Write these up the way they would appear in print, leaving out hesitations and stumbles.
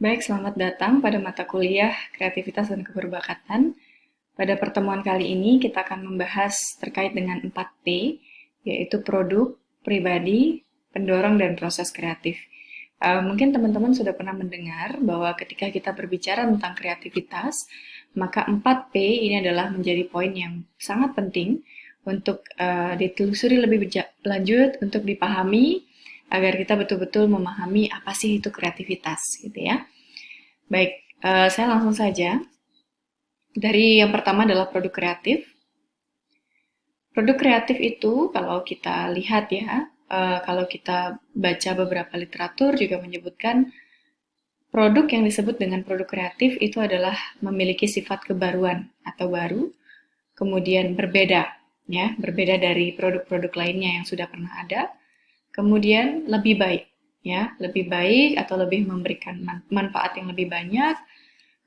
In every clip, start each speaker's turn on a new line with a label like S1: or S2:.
S1: Baik, selamat datang pada mata kuliah Kreativitas dan Keberbakatan. Pada pertemuan kali ini kita akan membahas terkait dengan 4P, yaitu produk, pribadi, pendorong, dan proses kreatif. Mungkin teman-teman sudah pernah mendengar bahwa ketika kita berbicara tentang kreativitas, maka 4P ini adalah menjadi poin yang sangat penting untuk ditelusuri lebih lanjut, untuk dipahami, agar kita betul-betul memahami apa sih itu kreativitas, gitu ya. Baik, saya langsung saja. Dari yang pertama adalah produk kreatif. Produk kreatif itu, kalau kita lihat ya, kalau kita baca beberapa literatur juga menyebutkan produk yang disebut dengan produk kreatif itu adalah memiliki sifat kebaruan atau baru, kemudian berbeda, ya, berbeda dari produk-produk lainnya yang sudah pernah ada, kemudian lebih baik, ya, lebih baik atau lebih memberikan manfaat yang lebih banyak.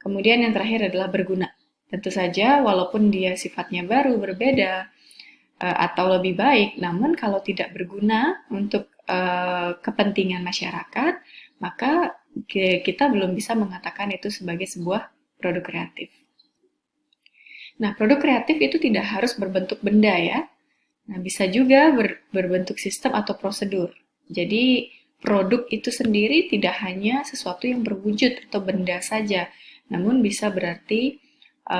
S1: Kemudian yang terakhir adalah berguna. Tentu saja, walaupun dia sifatnya baru, berbeda, atau lebih baik, namun kalau tidak berguna untuk kepentingan masyarakat, maka kita belum bisa mengatakan itu sebagai sebuah produk kreatif. Nah, produk kreatif itu tidak harus berbentuk benda ya. Nah, bisa juga berbentuk sistem atau prosedur. Jadi, produk itu sendiri tidak hanya sesuatu yang berwujud atau benda saja, namun bisa berarti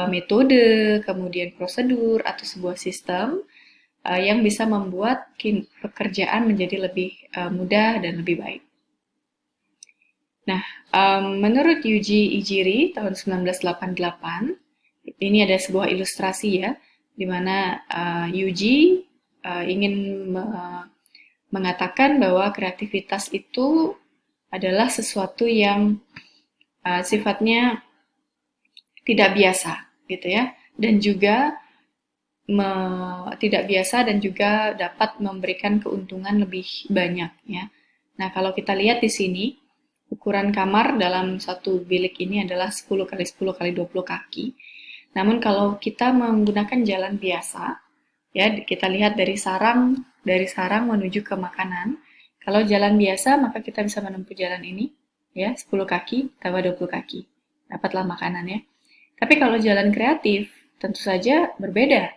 S1: metode, kemudian prosedur, atau sebuah sistem yang bisa membuat pekerjaan menjadi lebih mudah dan lebih baik. Nah, menurut Yuji Ijiri tahun 1988, ini ada sebuah ilustrasi ya, di mana Yuji ingin mengatakan bahwa kreativitas itu adalah sesuatu yang sifatnya tidak biasa, gitu ya, dan juga tidak biasa dan juga dapat memberikan keuntungan lebih banyak, ya. Nah, kalau kita lihat di sini, ukuran kamar dalam satu bilik ini adalah 10 kali 10 kali 20 kaki. Namun kalau kita menggunakan jalan biasa, ya kita lihat dari sarang menuju ke makanan. Kalau jalan biasa, maka kita bisa menempuh jalan ini, ya, 10 kaki tambah 20 kaki. Dapatlah makanan ya. Tapi kalau jalan kreatif, tentu saja berbeda.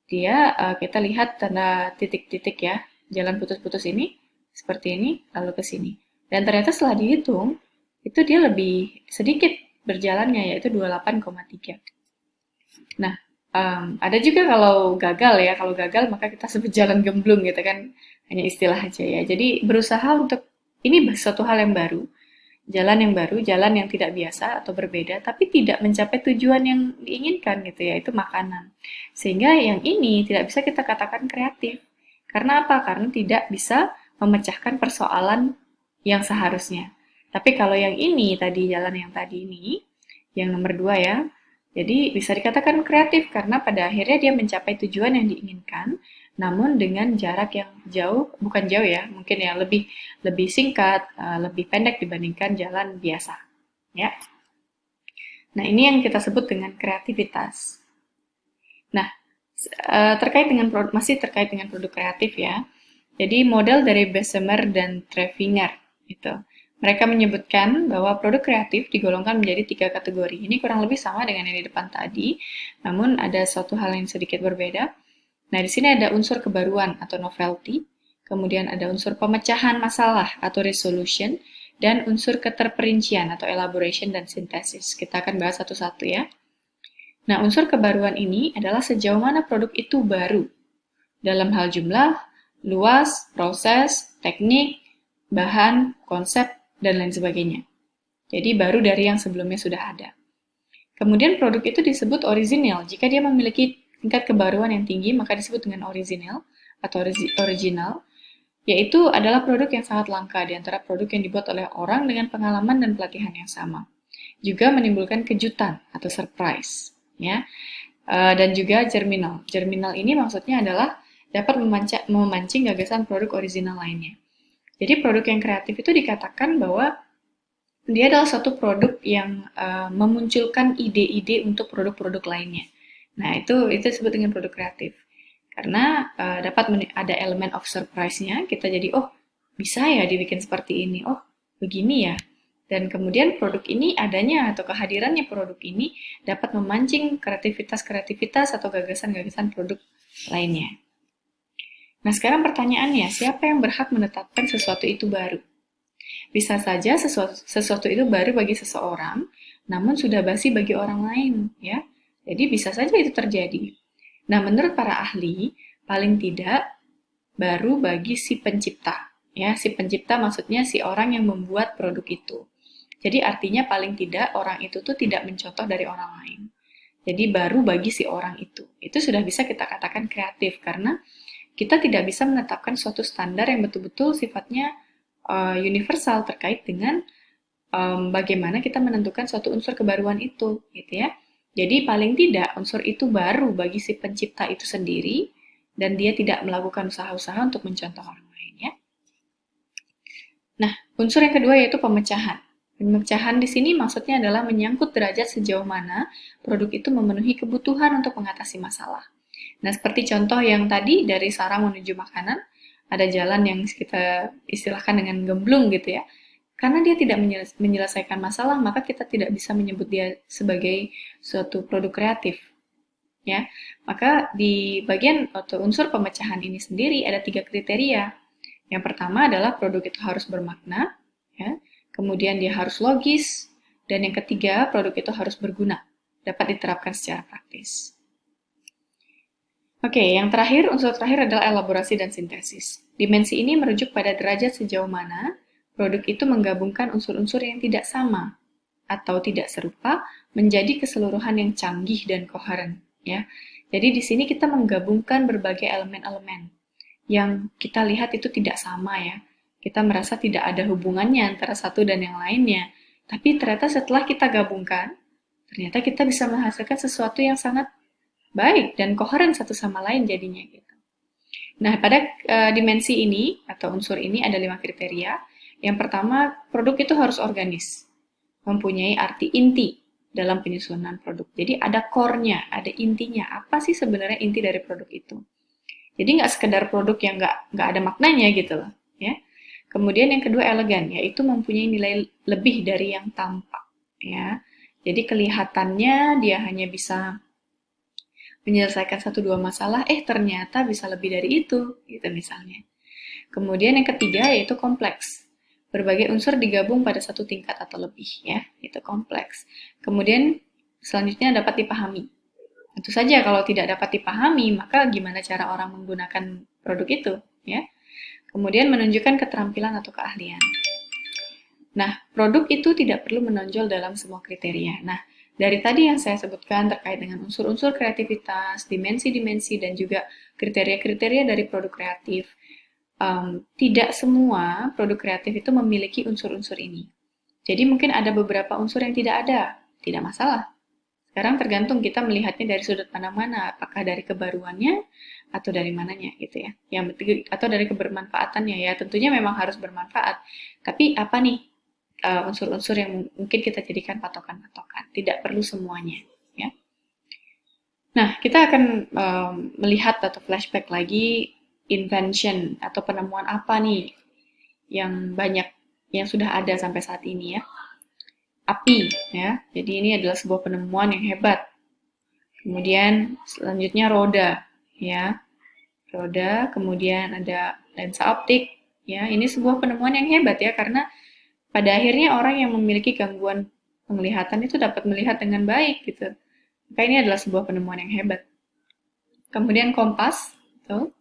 S1: Kita lihat tanda titik-titik ya, jalan putus-putus ini seperti ini, lalu ke sini. Dan ternyata setelah dihitung, itu dia lebih sedikit berjalannya, yaitu 28,3. Nah, ada juga kalau gagal maka kita sebut jalan gemblung gitu kan, hanya istilah aja ya. Jadi berusaha untuk, ini suatu hal yang baru, jalan yang tidak biasa atau berbeda, tapi tidak mencapai tujuan yang diinginkan gitu ya, itu makanan. Sehingga yang ini tidak bisa kita katakan kreatif. Karena apa? Karena tidak bisa memecahkan persoalan yang seharusnya. Tapi kalau yang ini tadi, jalan yang tadi ini, yang nomor 2 ya, jadi bisa dikatakan kreatif karena pada akhirnya dia mencapai tujuan yang diinginkan, namun dengan jarak yang jauh, bukan jauh ya, mungkin ya lebih lebih singkat, lebih pendek dibandingkan jalan biasa, ya. Nah, ini yang kita sebut dengan kreativitas. Nah, masih terkait dengan produk kreatif ya. Jadi model dari Bessemer dan Trevinger itu. Mereka menyebutkan bahwa produk kreatif digolongkan menjadi 3 kategori. Ini kurang lebih sama dengan yang di depan tadi, namun ada suatu hal yang sedikit berbeda. Nah, di sini ada unsur kebaruan atau novelty, kemudian ada unsur pemecahan masalah atau resolution, dan unsur keterperincian atau elaboration dan synthesis. Kita akan bahas satu-satu ya. Nah, unsur kebaruan ini adalah sejauh mana produk itu baru dalam hal jumlah, luas, proses, teknik, bahan, konsep, dan lain sebagainya. Jadi baru dari yang sebelumnya sudah ada. Kemudian produk itu disebut original. Jika dia memiliki tingkat kebaruan yang tinggi, maka disebut dengan original atau original, yaitu adalah produk yang sangat langka di antara produk yang dibuat oleh orang dengan pengalaman dan pelatihan yang sama. Juga menimbulkan kejutan atau surprise, ya. Dan juga germinal. Germinal ini maksudnya adalah dapat memancing gagasan produk original lainnya. Jadi produk yang kreatif itu dikatakan bahwa dia adalah suatu produk yang memunculkan ide-ide untuk produk-produk lainnya. Nah, itu disebut dengan produk kreatif. Karena dapat ada elemen of surprise-nya, kita jadi, oh, bisa ya dibikin seperti ini, oh, begini ya. Dan kemudian produk ini adanya atau kehadirannya produk ini dapat memancing kreativitas-kreativitas atau gagasan-gagasan produk lainnya. Nah, sekarang pertanyaannya, siapa yang berhak menetapkan sesuatu itu baru? Bisa saja sesuatu itu baru bagi seseorang, namun sudah basi bagi orang lain, ya. Jadi bisa saja itu terjadi. Nah, menurut para ahli, paling tidak baru bagi si pencipta. Ya, si pencipta maksudnya si orang yang membuat produk itu. Jadi artinya paling tidak orang itu tuh tidak mencontoh dari orang lain. Jadi baru bagi si orang itu. Itu sudah bisa kita katakan kreatif karena kita tidak bisa menetapkan suatu standar yang betul-betul sifatnya universal terkait dengan bagaimana kita menentukan suatu unsur kebaruan itu, gitu ya. Jadi paling tidak unsur itu baru bagi si pencipta itu sendiri dan dia tidak melakukan usaha-usaha untuk mencontoh orang lain, ya. Nah, unsur yang kedua yaitu pemecahan. Pemecahan di sini maksudnya adalah menyangkut derajat sejauh mana produk itu memenuhi kebutuhan untuk mengatasi masalah. Nah, seperti contoh yang tadi dari sarang menuju makanan, ada jalan yang kita istilahkan dengan gemblung gitu ya. Karena dia tidak menyelesaikan masalah, maka kita tidak bisa menyebut dia sebagai suatu produk kreatif. Ya, maka di bagian atau unsur pemecahan ini sendiri ada 3 kriteria. Yang pertama adalah produk itu harus bermakna, ya. Kemudian dia harus logis, dan yang ketiga produk itu harus berguna, dapat diterapkan secara praktis. Oke, yang terakhir, unsur terakhir adalah elaborasi dan sintesis. Dimensi ini merujuk pada derajat sejauh mana produk itu menggabungkan unsur-unsur yang tidak sama atau tidak serupa menjadi keseluruhan yang canggih dan koheren. Ya, jadi di sini kita menggabungkan berbagai elemen-elemen yang kita lihat itu tidak sama ya. Kita merasa tidak ada hubungannya antara satu dan yang lainnya. Tapi ternyata setelah kita gabungkan, ternyata kita bisa menghasilkan sesuatu yang sangat baik dan koheren satu sama lain jadinya gitu. Nah, pada dimensi ini atau unsur ini ada 5 kriteria. Yang pertama, produk itu harus organis, mempunyai arti inti dalam penyusunan produk. Jadi ada core-nya, ada intinya. Apa sih sebenarnya inti dari produk itu? Jadi nggak sekedar produk yang nggak ada maknanya gitu loh, ya. Kemudian yang kedua elegan, yaitu mempunyai nilai lebih dari yang tampak, ya. Jadi kelihatannya dia hanya bisa menyelesaikan satu dua masalah, ternyata bisa lebih dari itu, gitu misalnya. Kemudian yang ketiga yaitu kompleks. Berbagai unsur digabung pada satu tingkat atau lebih, ya, itu kompleks. Kemudian selanjutnya dapat dipahami. Tentu saja kalau tidak dapat dipahami, maka gimana cara orang menggunakan produk itu, ya. Kemudian menunjukkan keterampilan atau keahlian. Nah, produk itu tidak perlu menonjol dalam semua kriteria. Nah, dari tadi yang saya sebutkan terkait dengan unsur-unsur kreativitas, dimensi-dimensi, dan juga kriteria-kriteria dari produk kreatif, tidak semua produk kreatif itu memiliki unsur-unsur ini. Jadi mungkin ada beberapa unsur yang tidak ada, tidak masalah. Sekarang tergantung kita melihatnya dari sudut pandang mana, apakah dari kebaruannya atau dari mananya gitu ya. Atau dari kebermanfaatannya ya, tentunya memang harus bermanfaat. Tapi apa nih unsur-unsur yang mungkin kita jadikan patokan-patokan? Tidak perlu semuanya ya. Nah, kita akan melihat atau flashback lagi invention atau penemuan apa nih yang banyak yang sudah ada sampai saat ini ya. Api ya. Jadi ini adalah sebuah penemuan yang hebat. Kemudian selanjutnya roda ya. Roda, kemudian ada lensa optik ya. Ini sebuah penemuan yang hebat ya karena pada akhirnya orang yang memiliki gangguan penglihatan itu dapat melihat dengan baik gitu. Maka ini adalah sebuah penemuan yang hebat. Kemudian kompas tuh.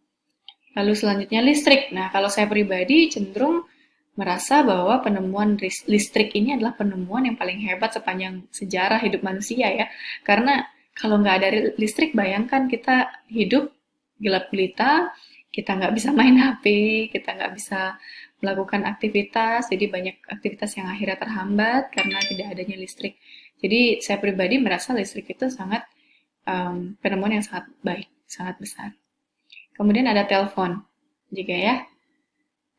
S1: Lalu selanjutnya listrik. Nah, kalau saya pribadi cenderung merasa bahwa penemuan listrik ini adalah penemuan yang paling hebat sepanjang sejarah hidup manusia ya. Karena kalau nggak ada listrik, bayangkan kita hidup gelap gulita, kita nggak bisa main HP, kita nggak bisa melakukan aktivitas, jadi banyak aktivitas yang akhirnya terhambat karena tidak adanya listrik. Jadi saya pribadi merasa listrik itu sangat penemuan yang sangat baik, sangat besar. Kemudian ada telepon juga ya.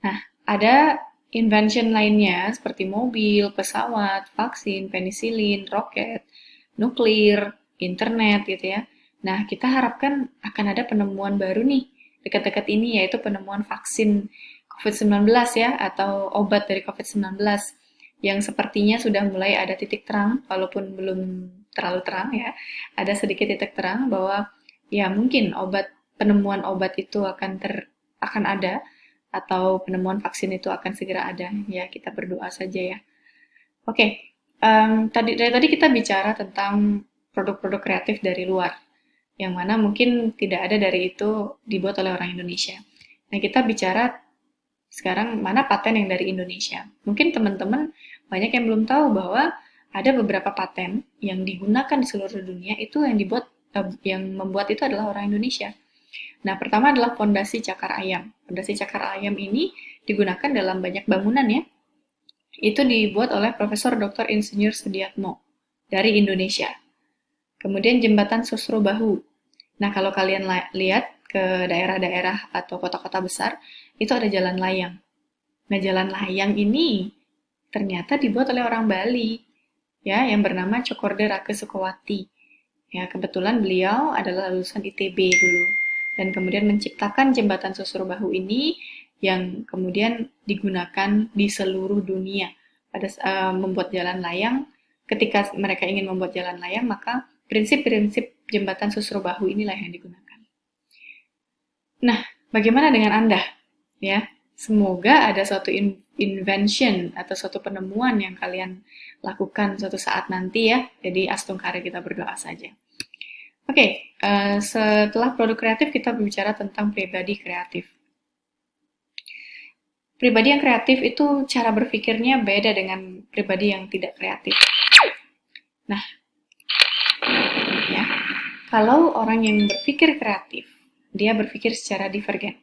S1: Nah, ada invention lainnya seperti mobil, pesawat, vaksin, penisilin, roket, nuklir, internet gitu ya. Nah, kita harapkan akan ada penemuan baru nih dekat-dekat ini yaitu penemuan vaksin COVID-19 ya atau obat dari COVID-19. yang sepertinya sudah mulai ada titik terang, walaupun belum terlalu terang ya, ada sedikit titik terang bahwa ya mungkin penemuan obat itu akan ada, atau penemuan vaksin itu akan segera ada. Ya, kita berdoa saja ya. Oke, dari tadi kita bicara tentang produk-produk kreatif dari luar, yang mana mungkin tidak ada dari itu dibuat oleh orang Indonesia. Nah, kita bicara sekarang mana paten yang dari Indonesia. Mungkin teman-teman banyak yang belum tahu bahwa ada beberapa paten yang digunakan di seluruh dunia itu yang membuat itu adalah orang Indonesia. Nah, pertama adalah fondasi cakar ayam. Fondasi cakar ayam ini digunakan dalam banyak bangunan ya. Itu dibuat oleh Profesor Dr. Insinyur Sudiatmo dari Indonesia. Kemudian jembatan Sosro Bahu. Nah, kalau kalian lihat ke daerah-daerah atau kota-kota besar, itu ada jalan layang. Nah, jalan layang ini ternyata dibuat oleh orang Bali, ya, yang bernama Cokorde Rake Sukowati. Ya, kebetulan beliau adalah lulusan ITB dulu, dan kemudian menciptakan jembatan Sosro Bahu ini yang kemudian digunakan di seluruh dunia. Membuat jalan layang, ketika mereka ingin membuat jalan layang, maka prinsip-prinsip jembatan Sosro Bahu inilah yang digunakan. Nah, bagaimana dengan Anda? Ya, semoga ada suatu invention atau suatu penemuan yang kalian lakukan suatu saat nanti ya. Jadi astungkari kita berdoa saja. Oke, setelah produk kreatif kita berbicara tentang pribadi kreatif. Pribadi yang kreatif itu cara berpikirnya beda dengan pribadi yang tidak kreatif. Nah, ya, kalau orang yang berpikir kreatif, dia berpikir secara divergen.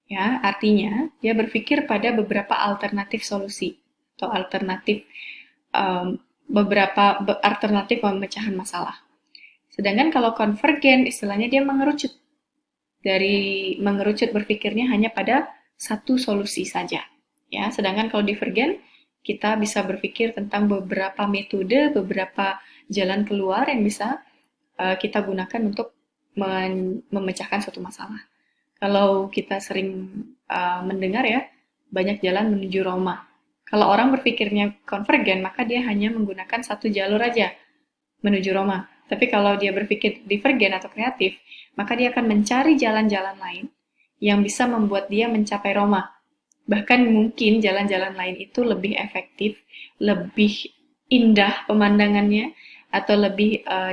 S1: Ya, artinya dia berpikir pada beberapa alternatif solusi atau beberapa alternatif pemecahan masalah. Sedangkan kalau konvergen, istilahnya dia mengerucut berpikirnya hanya pada satu solusi saja. Ya, sedangkan kalau divergen, kita bisa berpikir tentang beberapa metode, beberapa jalan keluar yang bisa kita gunakan untuk memecahkan suatu masalah. Kalau kita sering mendengar ya, banyak jalan menuju Roma. Kalau orang berpikirnya konvergen, maka dia hanya menggunakan satu jalur aja menuju Roma. Tapi kalau dia berpikir divergen atau kreatif, maka dia akan mencari jalan-jalan lain yang bisa membuat dia mencapai Roma. Bahkan mungkin jalan-jalan lain itu lebih efektif, lebih indah pemandangannya, atau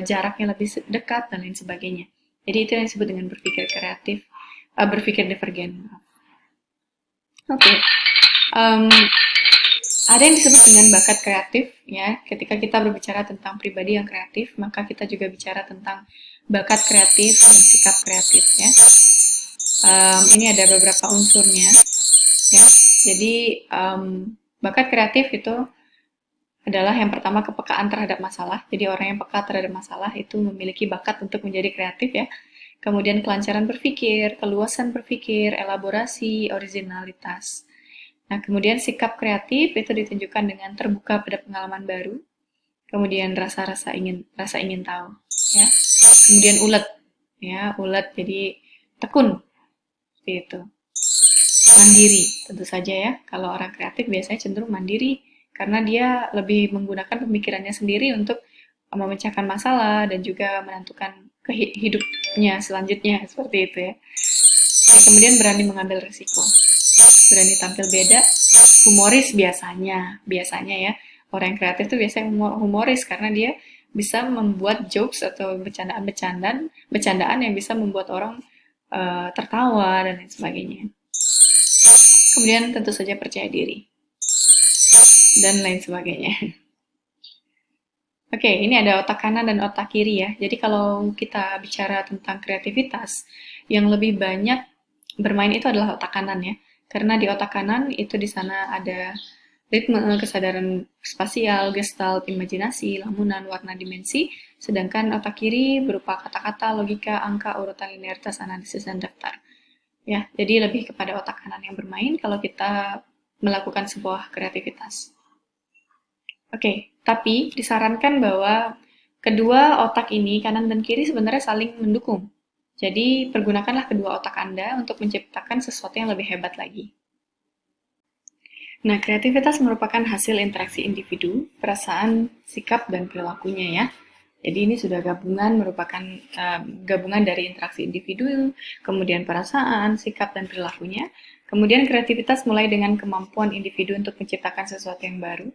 S1: jaraknya lebih dekat, dan lain sebagainya. Jadi itu yang disebut dengan berpikir kreatif, berpikir divergen. Oke. Ada yang disebut dengan bakat kreatif, ya. Ketika kita berbicara tentang pribadi yang kreatif, maka kita juga bicara tentang bakat kreatif dan sikap kreatif, ya. Ini ada beberapa unsurnya, ya. Jadi bakat kreatif itu adalah yang pertama kepekaan terhadap masalah. Jadi orang yang peka terhadap masalah itu memiliki bakat untuk menjadi kreatif ya. Kemudian kelancaran berpikir, keluasan berpikir, elaborasi, originalitas. Nah, kemudian sikap kreatif itu ditunjukkan dengan terbuka pada pengalaman baru. Kemudian rasa ingin tahu, ya. Kemudian ulet, ya, ulet jadi tekun, seperti itu. Mandiri, tentu saja ya. Kalau orang kreatif biasanya cenderung mandiri karena dia lebih menggunakan pemikirannya sendiri untuk memecahkan masalah dan juga menentukan hidupnya selanjutnya, seperti itu ya. Dan kemudian berani mengambil risiko, berani tampil beda, humoris biasanya ya. Orang yang kreatif itu biasanya humoris karena dia bisa membuat jokes atau bercandaan yang bisa membuat orang tertawa dan lain sebagainya. Kemudian tentu saja percaya diri dan lain sebagainya. Oke, ini ada otak kanan dan otak kiri ya. Jadi kalau kita bicara tentang kreativitas, yang lebih banyak bermain itu adalah otak kanan ya. Karena di otak kanan itu di sana ada ritme, kesadaran spasial, gestalt, imajinasi, lamunan, warna, dimensi. Sedangkan otak kiri berupa kata-kata, logika, angka, urutan, linearitas, analisis, dan daftar. Ya, jadi lebih kepada otak kanan yang bermain kalau kita melakukan sebuah kreativitas. Oke, tapi disarankan bahwa kedua otak ini, kanan dan kiri, sebenarnya saling mendukung. Jadi, pergunakanlah kedua otak Anda untuk menciptakan sesuatu yang lebih hebat lagi. Nah, kreativitas merupakan hasil interaksi individu, perasaan, sikap, dan perilakunya ya. Jadi ini sudah merupakan gabungan dari interaksi individu, kemudian perasaan, sikap, dan perilakunya. Kemudian kreativitas mulai dengan kemampuan individu untuk menciptakan sesuatu yang baru.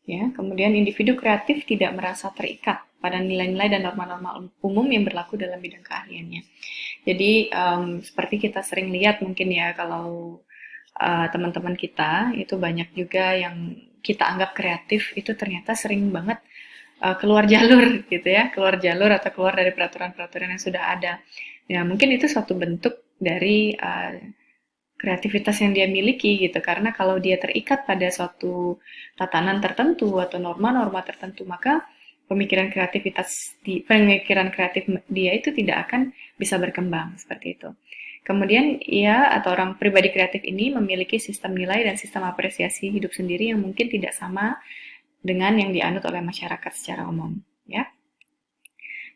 S1: Ya, kemudian individu kreatif tidak merasa terikat pada nilai-nilai dan norma-norma umum yang berlaku dalam bidang keahliannya. Jadi seperti kita sering lihat mungkin ya kalau teman-teman kita itu banyak juga yang kita anggap kreatif itu ternyata sering banget keluar jalur gitu ya, keluar jalur atau keluar dari peraturan-peraturan yang sudah ada. Ya, mungkin itu suatu bentuk dari kreativitas yang dia miliki gitu, karena kalau dia terikat pada suatu tatanan tertentu atau norma-norma tertentu, maka pemikiran kreatif dia itu tidak akan bisa berkembang seperti itu. Kemudian ia atau orang pribadi kreatif ini memiliki sistem nilai dan sistem apresiasi hidup sendiri yang mungkin tidak sama dengan yang dianut oleh masyarakat secara umum, ya.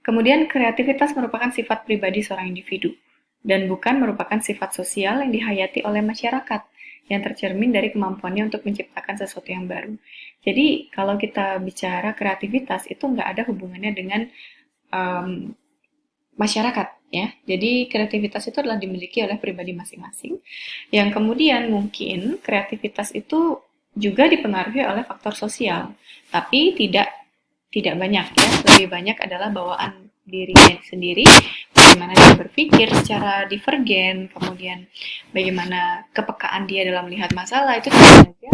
S1: Kemudian kreativitas merupakan sifat pribadi seorang individu dan bukan merupakan sifat sosial yang dihayati oleh masyarakat yang tercermin dari kemampuannya untuk menciptakan sesuatu yang baru. Jadi kalau kita bicara kreativitas itu nggak ada hubungannya dengan um, masyarakat ya. Jadi kreativitas itu adalah dimiliki oleh pribadi masing-masing. Yang kemudian mungkin kreativitas itu juga dipengaruhi oleh faktor sosial, tapi tidak banyak ya. Lebih banyak adalah bawaan dirinya sendiri, bagaimana dia berpikir secara divergen, kemudian bagaimana kepekaan dia dalam melihat masalah itu tentu saja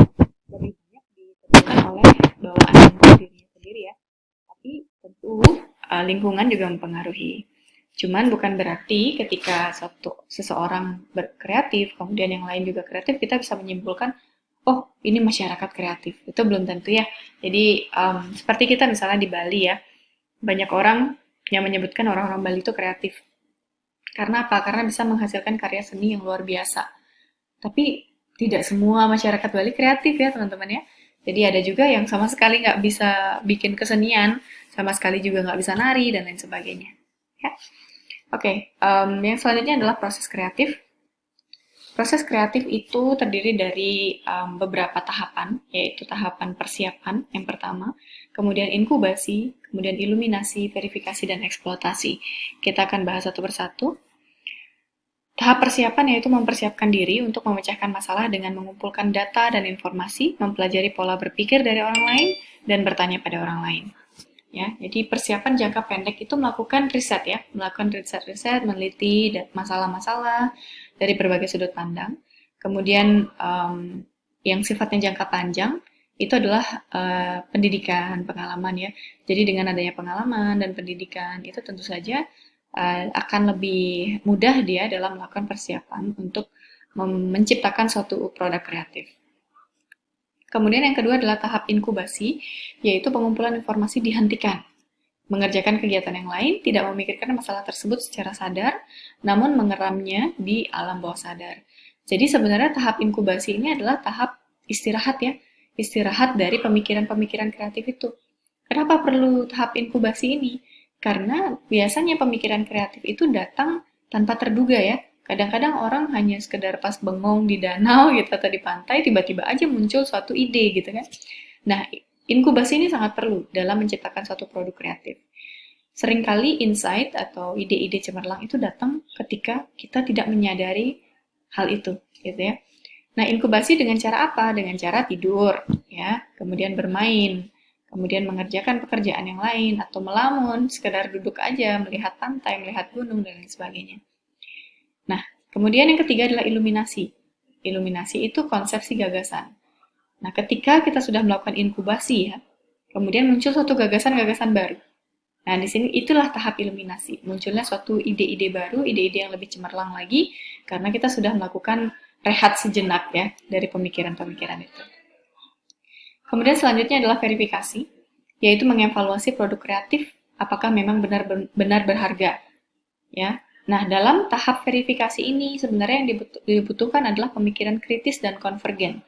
S1: lebih banyak ditentukan oleh bawaan dirinya sendiri ya. Tapi tentu lingkungan juga mempengaruhi. Cuman bukan berarti ketika seseorang berkreatif, kemudian yang lain juga kreatif, kita bisa menyimpulkan, oh ini masyarakat kreatif. Itu belum tentu ya. Jadi seperti kita misalnya di Bali ya, banyak orang yang menyebutkan orang-orang Bali itu kreatif. Karena apa? Karena bisa menghasilkan karya seni yang luar biasa. Tapi tidak semua masyarakat Bali kreatif ya teman-teman ya. Jadi ada juga yang sama sekali nggak bisa bikin kesenian, sama sekali juga nggak bisa nari, dan lain sebagainya. Ya. Oke, yang selanjutnya adalah proses kreatif. Proses kreatif itu terdiri dari beberapa tahapan, yaitu tahapan persiapan yang pertama, kemudian inkubasi, kemudian iluminasi, verifikasi, dan eksploitasi. Kita akan bahas satu persatu. Tahap persiapan yaitu mempersiapkan diri untuk memecahkan masalah dengan mengumpulkan data dan informasi, mempelajari pola berpikir dari orang lain, dan bertanya pada orang lain. Ya, jadi persiapan jangka pendek itu melakukan riset ya, melakukan riset-riset, meneliti masalah-masalah dari berbagai sudut pandang. Kemudian yang sifatnya jangka panjang itu adalah pendidikan, pengalaman ya. Jadi dengan adanya pengalaman dan pendidikan itu tentu saja akan lebih mudah dia dalam melakukan persiapan untuk menciptakan suatu produk kreatif. Kemudian yang kedua adalah tahap inkubasi, yaitu pengumpulan informasi dihentikan. Mengerjakan kegiatan yang lain, tidak memikirkan masalah tersebut secara sadar, namun mengeramnya di alam bawah sadar. Jadi sebenarnya tahap inkubasi ini adalah tahap istirahat ya, istirahat dari pemikiran-pemikiran kreatif itu. Kenapa perlu tahap inkubasi ini? Karena biasanya pemikiran kreatif itu datang tanpa terduga ya. Kadang-kadang orang hanya sekedar pas bengong di danau gitu atau di pantai, tiba-tiba aja muncul suatu ide gitu kan. Nah, inkubasi ini sangat perlu dalam menciptakan suatu produk kreatif. Seringkali insight atau ide-ide cemerlang itu datang ketika kita tidak menyadari hal itu, gitu ya. Nah, inkubasi dengan cara apa? Dengan cara tidur, ya, kemudian bermain, kemudian mengerjakan pekerjaan yang lain, atau melamun, sekedar duduk aja, melihat pantai, melihat gunung, dan lain sebagainya. Nah, kemudian yang ketiga adalah iluminasi. Iluminasi itu konsepsi gagasan. Nah, ketika kita sudah melakukan inkubasi ya, kemudian muncul suatu gagasan-gagasan baru. Nah, di sini itulah tahap iluminasi. Munculnya suatu ide-ide baru, ide-ide yang lebih cemerlang lagi, karena kita sudah melakukan rehat sejenak ya, dari pemikiran-pemikiran itu. Kemudian selanjutnya adalah verifikasi, yaitu mengevaluasi produk kreatif apakah memang benar-benar berharga. Ya. Nah, dalam tahap verifikasi ini sebenarnya yang dibutuhkan adalah pemikiran kritis dan konvergen.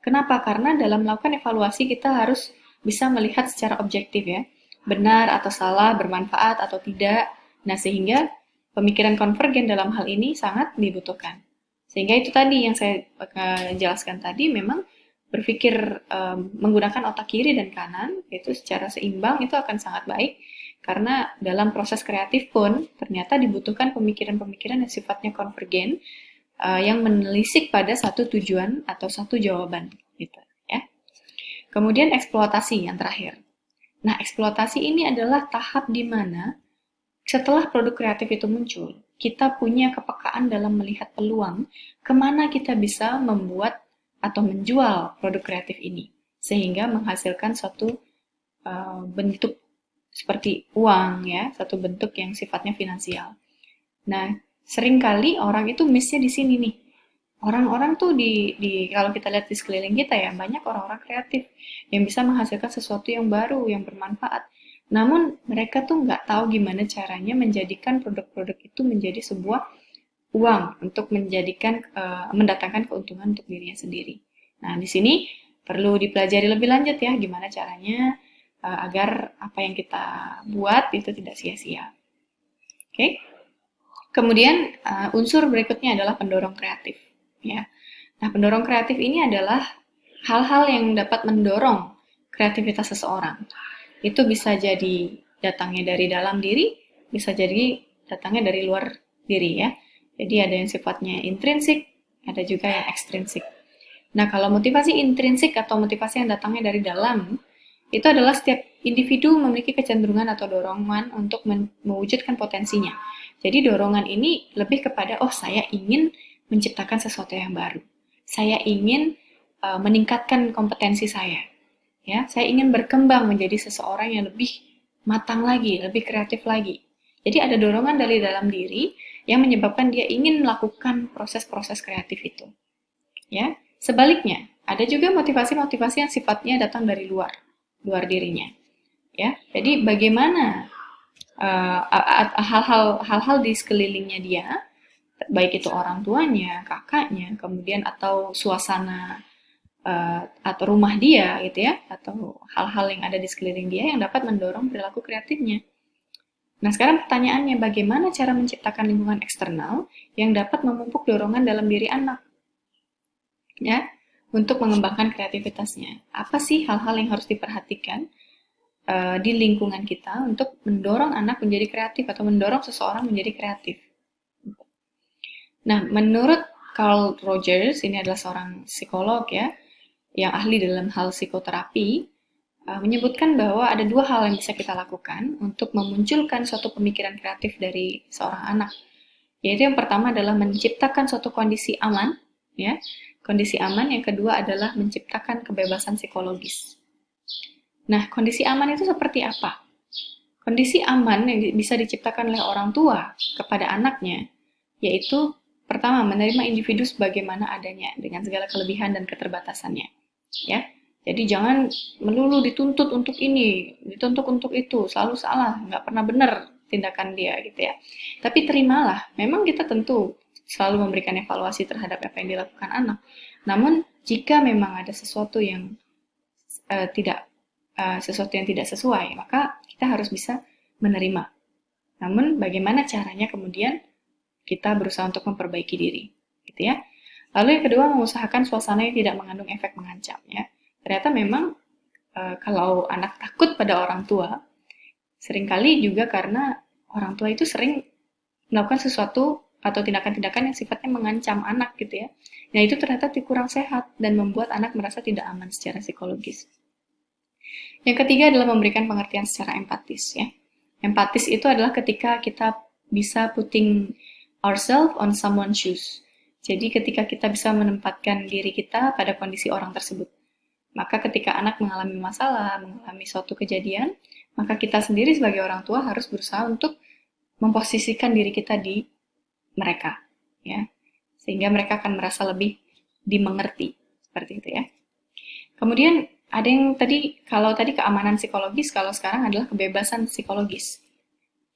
S1: Kenapa? Karena dalam melakukan evaluasi kita harus bisa melihat secara objektif ya, benar atau salah, bermanfaat atau tidak. Nah, sehingga pemikiran konvergen dalam hal ini sangat dibutuhkan. Sehingga itu tadi yang saya jelaskan tadi memang berpikir menggunakan otak kiri dan kanan, itu secara seimbang, itu akan sangat baik. Karena dalam proses kreatif pun ternyata dibutuhkan pemikiran-pemikiran yang sifatnya konvergen, yang menelisik pada satu tujuan atau satu jawaban, gitu ya. Kemudian eksploitasi yang terakhir. Nah, eksploitasi ini adalah tahap di mana setelah produk kreatif itu muncul, kita punya kepekaan dalam melihat peluang kemana kita bisa membuat atau menjual produk kreatif ini, sehingga menghasilkan suatu bentuk seperti uang ya, satu bentuk yang sifatnya finansial. Nah, seringkali orang itu miss-nya di sini nih. Orang-orang tuh kalau kita lihat di sekeliling kita ya, banyak orang-orang kreatif yang bisa menghasilkan sesuatu yang baru, yang bermanfaat. Namun mereka tuh nggak tahu gimana caranya menjadikan produk-produk itu menjadi sebuah uang untuk mendatangkan keuntungan untuk dirinya sendiri. Nah, di sini perlu dipelajari lebih lanjut ya, gimana caranya agar apa yang kita buat itu tidak sia-sia. Oke? Kemudian unsur berikutnya adalah pendorong kreatif. Ya. Nah, pendorong kreatif ini adalah hal-hal yang dapat mendorong kreativitas seseorang. Itu bisa jadi datangnya dari dalam diri, bisa jadi datangnya dari luar diri ya. Jadi ada yang sifatnya intrinsik, ada juga yang ekstrinsik. Nah, kalau motivasi intrinsik atau motivasi yang datangnya dari dalam, itu adalah setiap individu memiliki kecenderungan atau dorongan untuk mewujudkan potensinya. Jadi dorongan ini lebih kepada, oh saya ingin menciptakan sesuatu yang baru. Saya ingin meningkatkan kompetensi saya. Ya, saya ingin berkembang menjadi seseorang yang lebih matang lagi, lebih kreatif lagi. Jadi ada dorongan dari dalam diri yang menyebabkan dia ingin melakukan proses-proses kreatif itu. Ya, sebaliknya, ada juga motivasi-motivasi yang sifatnya datang dari luar dirinya. Ya, jadi bagaimana hal-hal di sekelilingnya dia, baik itu orang tuanya, kakaknya, kemudian atau suasana atau rumah dia gitu ya, atau hal-hal yang ada di sekeliling dia yang dapat mendorong perilaku kreatifnya. Nah, sekarang pertanyaannya, bagaimana cara menciptakan lingkungan eksternal yang dapat memupuk dorongan dalam diri anak? Ya, untuk mengembangkan kreativitasnya. Apa sih hal-hal yang harus diperhatikan di lingkungan kita untuk mendorong anak menjadi kreatif atau mendorong seseorang menjadi kreatif? Nah, menurut Carl Rogers, ini adalah seorang psikolog ya, yang ahli dalam hal psikoterapi, menyebutkan bahwa ada dua hal yang bisa kita lakukan untuk memunculkan suatu pemikiran kreatif dari seorang anak. Yaitu yang pertama adalah menciptakan suatu kondisi aman, ya. Kondisi aman, yang kedua adalah menciptakan kebebasan psikologis. Nah, kondisi aman itu seperti apa? Kondisi aman yang bisa diciptakan oleh orang tua kepada anaknya, yaitu pertama, menerima individu sebagaimana adanya dengan segala kelebihan dan keterbatasannya. Ya, jadi jangan melulu dituntut untuk ini, dituntut untuk itu, selalu salah, nggak pernah benar tindakan dia gitu ya. Tapi terimalah, memang kita tentu selalu memberikan evaluasi terhadap apa yang dilakukan anak. Namun jika memang ada sesuatu yang sesuatu yang tidak sesuai, maka kita harus bisa menerima. Namun bagaimana caranya kemudian kita berusaha untuk memperbaiki diri, gitu ya. Lalu yang kedua, mengusahakan suasana yang tidak mengandung efek mengancam, ya. Ternyata memang kalau anak takut pada orang tua, seringkali juga karena orang tua itu sering melakukan sesuatu atau tindakan-tindakan yang sifatnya mengancam anak gitu ya. Nah, itu ternyata kurang sehat dan membuat anak merasa tidak aman secara psikologis. Yang ketiga adalah memberikan pengertian secara empatis ya. Empatis itu adalah ketika kita bisa putting ourselves on someone's shoes. Jadi ketika kita bisa menempatkan diri kita pada kondisi orang tersebut. Maka ketika anak mengalami masalah, mengalami suatu kejadian, maka kita sendiri sebagai orang tua harus berusaha untuk memposisikan diri kita di mereka, ya, sehingga mereka akan merasa lebih dimengerti, seperti itu ya. Kemudian ada yang kalau tadi keamanan psikologis, kalau sekarang adalah kebebasan psikologis.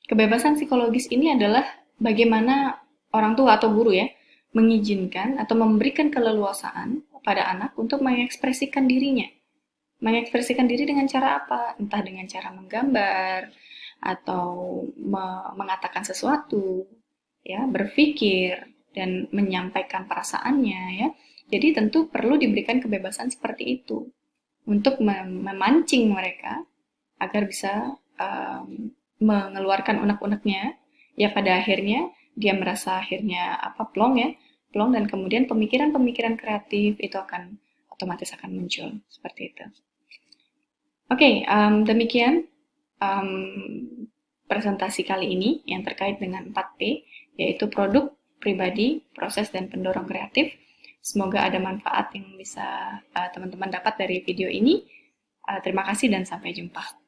S1: Kebebasan psikologis ini adalah bagaimana orang tua atau guru ya mengizinkan atau memberikan keleluasaan pada anak untuk mengekspresikan dirinya. Mengekspresikan diri dengan cara apa? Entah dengan cara menggambar atau mengatakan sesuatu, ya, berpikir dan menyampaikan perasaannya ya, Jadi tentu perlu diberikan kebebasan seperti itu untuk memancing mereka agar bisa mengeluarkan unek-uneknya. Ya pada akhirnya dia merasa akhirnya plong ya, plong, dan kemudian pemikiran-pemikiran kreatif itu akan otomatis akan muncul seperti itu. Oke, demikian um, presentasi kali ini yang terkait dengan 4P, yaitu produk, pribadi, proses, dan pendorong kreatif. Semoga ada manfaat yang bisa teman-teman dapat dari video ini. Terima kasih dan sampai jumpa.